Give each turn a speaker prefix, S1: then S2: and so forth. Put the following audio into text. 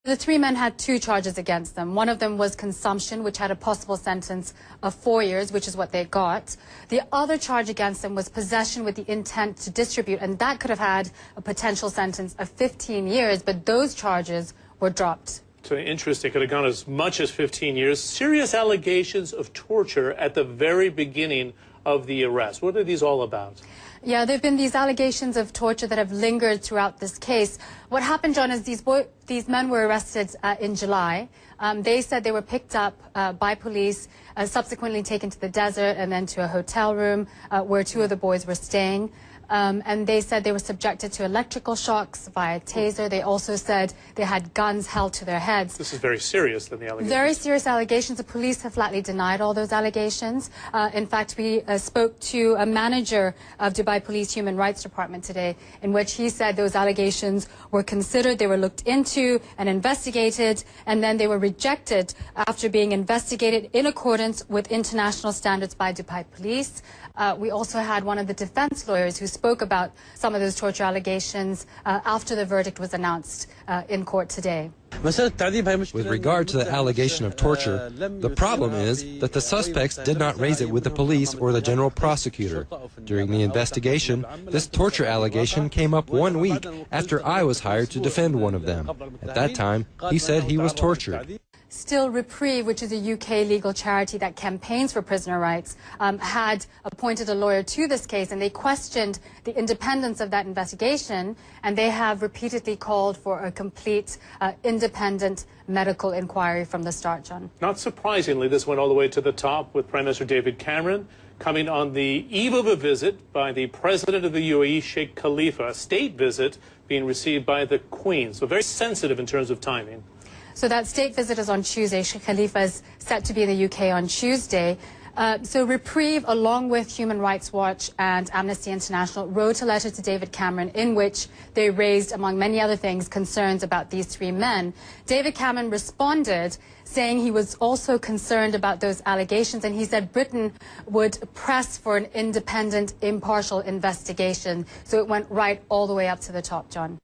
S1: The three men had two charges against them. One of them was consumption, which had a possible sentence of 4 years, which is what they got. The other charge against them was possession with the intent to distribute, and that could have had a potential sentence of 15 years, but those charges were dropped.
S2: So interesting. Could have gone as much as 15 years. Serious allegations of torture at the very beginning of the arrest. What are these all about?
S1: Yeah, there have been these allegations of torture that have lingered throughout this case. What happened, John, is these men were arrested in July. They said they were picked up by police, subsequently taken to the desert and then to a hotel room where two of the boys were staying. And they said they were subjected to electrical shocks via taser. They also said they had guns held to their heads.
S2: This is very serious than the allegations.
S1: Very serious allegations. The police have flatly denied all those allegations. In fact, we spoke to a manager of Dubai Police Human Rights Department today, in which he said those allegations were considered, they were looked into and investigated, and then they were rejected after being investigated in accordance with international standards by Dubai Police. We also had one of the defense lawyers who spoke about some of those torture allegations after the verdict was announced in court today.
S3: With regard to the allegation of torture, the problem is that the suspects did not raise it with the police or the general prosecutor. During the investigation, this torture allegation came up 1 week after I was hired to defend one of them. At that time, he said he was tortured.
S1: Still, Reprieve, which is a UK legal charity that campaigns for prisoner rights, had appointed a lawyer to this case, and they questioned the independence of that investigation, and they have repeatedly called for a complete independent medical inquiry from the start, John.
S2: Not surprisingly, this went all the way to the top with Prime Minister David Cameron coming on the eve of a visit by the President of the UAE, Sheikh Khalifa, a state visit being received by the Queen. So very sensitive in terms of timing.
S1: So that state visit is on Tuesday. Sheikh Khalifa is set to be in the UK on Tuesday. So Reprieve, along with Human Rights Watch and Amnesty International, wrote a letter to David Cameron in which they raised, among many other things, concerns about these three men. David Cameron responded saying he was also concerned about those allegations, and he said Britain would press for an independent, impartial investigation. So it went right all the way up to the top, John.